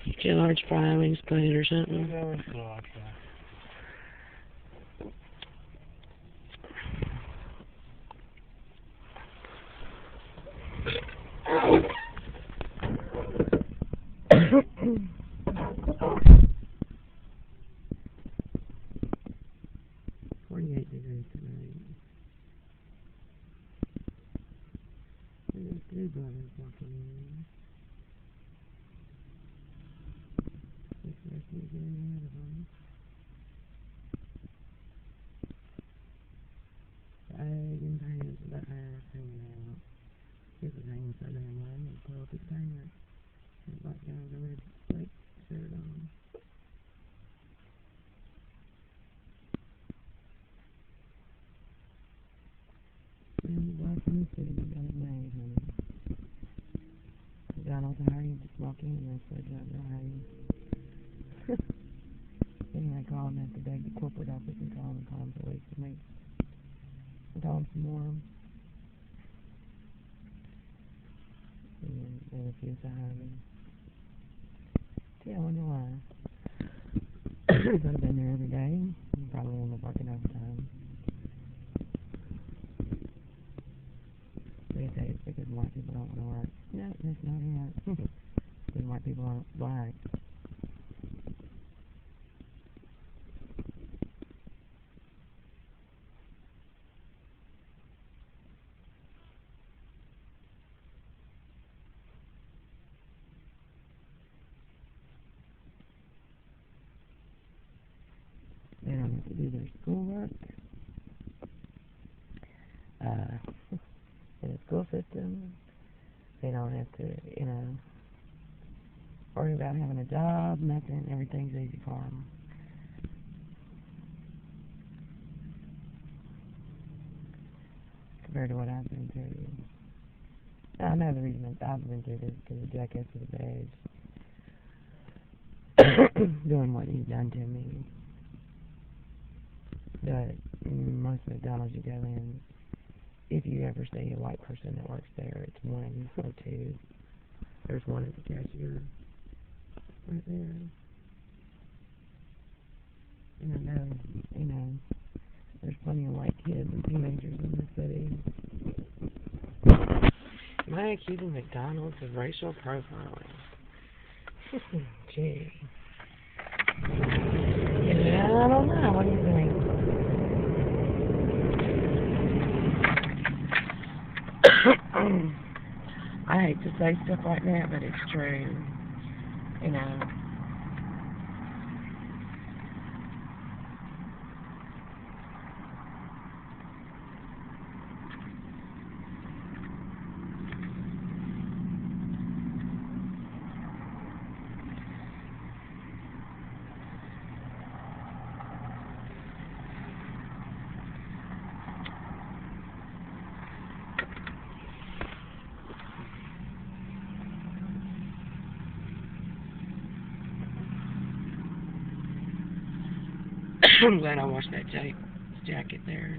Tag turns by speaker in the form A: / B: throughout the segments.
A: Get a large fry, wings plate or something.
B: Yeah. 48 degrees tonight. There's three brothers walking in. Looks like he's getting ahead of them. Bag and pants with the ass hanging out. His was hanging so damn low, he pulled up his pants. His black guy with a red flake shirt on. And black in the city, got it made, honey. Donald, how are you? Just walk in and that's what how are you? Anyway, I call him at the corporate office and call him for weeks and weeks. I call him some more. And they refuse to hire me. Gee, I wonder why. He could have been there every day. He probably wouldn't have working overtime. They say it's because white people don't want to work. No, that's not it. Because white people aren't black. They don't have to do their schoolwork. In the school system, they don't have to, worry about having a job, nothing. Everything's easy for them. Compared to what I've been through. I know the reason I've been through this is because of Jackass with a Badge doing what he's done to me. But most McDonald's you go in, if you ever see a white person that works there, it's one or two. There's one at the cashier right there. And I know, there's plenty of white kids and teenagers in the city. Am I accusing McDonald's of racial profiling? Gee. Yeah, I don't know. What do you think? I hate to say stuff like that, but it's true. I'm glad I washed that jacket there.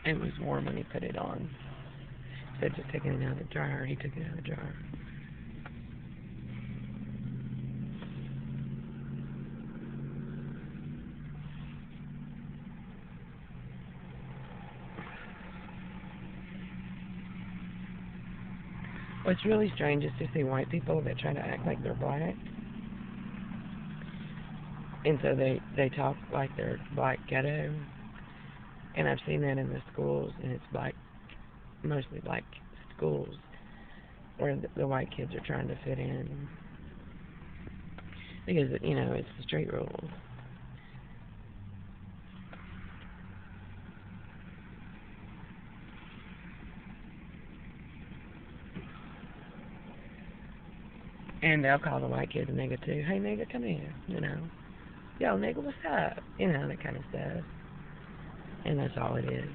B: It was warm when he put it on. Instead of just taking it out of the dryer, he took it out of the dryer. What's really strange is to see white people that try to act like they're black. And so they talk like they're black ghetto. And I've seen that in the schools, and it's mostly black schools, where the white kids are trying to fit in. Because, it's the street rules. And they'll call the white kid a nigga too. Hey nigga, come here, Yo nigga, what's up? That kind of stuff. And that's all it is.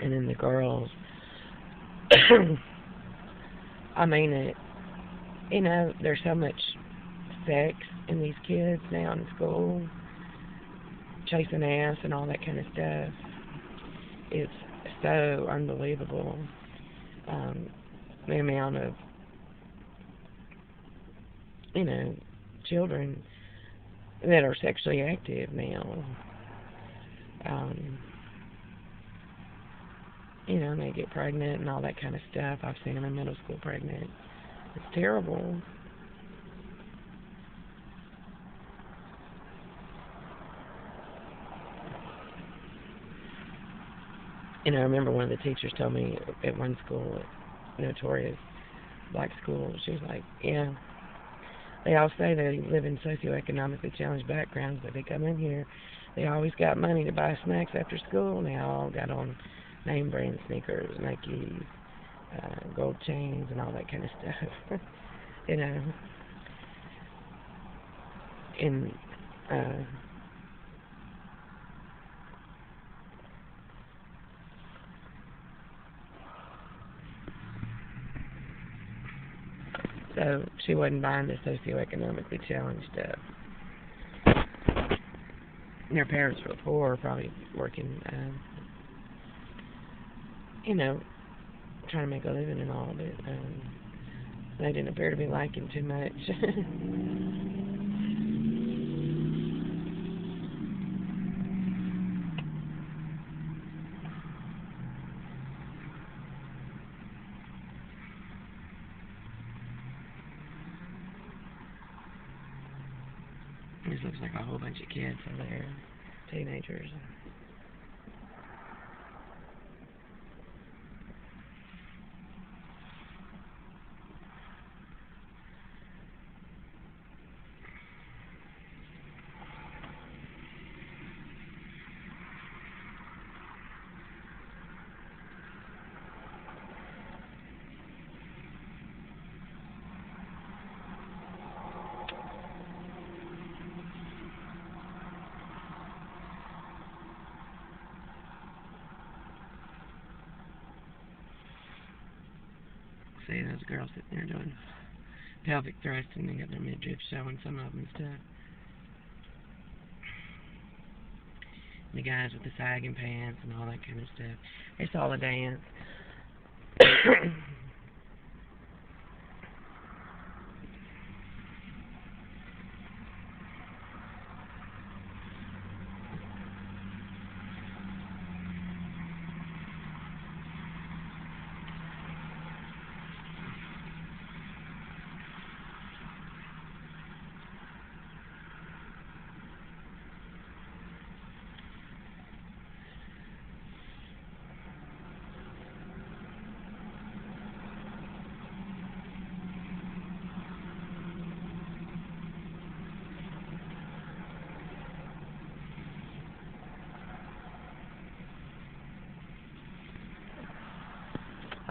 B: And then the girls I mean, there's so much sex in these kids now in school, chasing ass and all that kind of stuff. It's so unbelievable. The amount of, children that are sexually active now. And they get pregnant and all that kind of stuff. I've seen them in middle school pregnant. It's terrible. I remember one of the teachers told me at one school, notorious black school, she was like, yeah, they all say they live in socioeconomically challenged backgrounds, but they come in here, they always got money to buy snacks after school, and they all got on name brand sneakers, Nikes, gold chains, and all that kind of stuff. And so she wasn't buying the socioeconomically challenged stuff. And their parents were poor, probably working, trying to make a living and all, but they didn't appear to be liking too much. This looks like a whole bunch of kids over there, teenagers. See those girls sitting there doing pelvic thrusting, they got their midriffs showing, some of them and stuff. The guys with the sagging pants and all that kind of stuff. It's all a dance.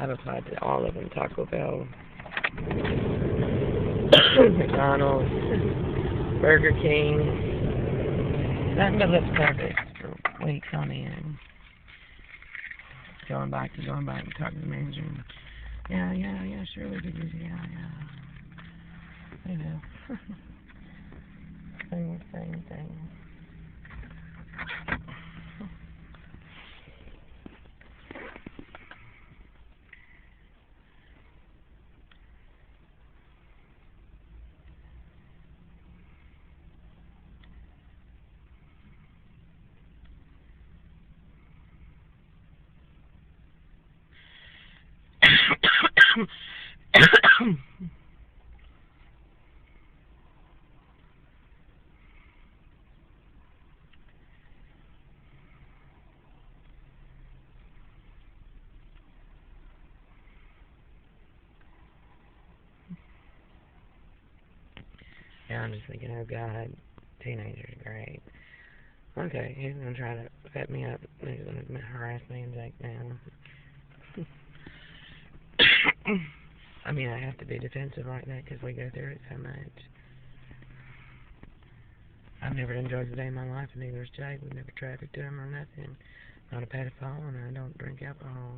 B: I've applied to all of them: Taco Bell, McDonald's, Burger King. Nothing but lip service for weeks on end. Going back and talking to the manager. Yeah, sure we could use it. Yeah. Same thing. Yeah, I'm just thinking, oh God, teenagers are great. Okay, he's gonna try to set me up. He's gonna harass me and take me down. I mean, I have to be defensive like that because we go through it so much. I've never enjoyed the day of my life, and neither has Jay. We've never trafficked him or nothing. Not a pedophile, and I don't drink alcohol.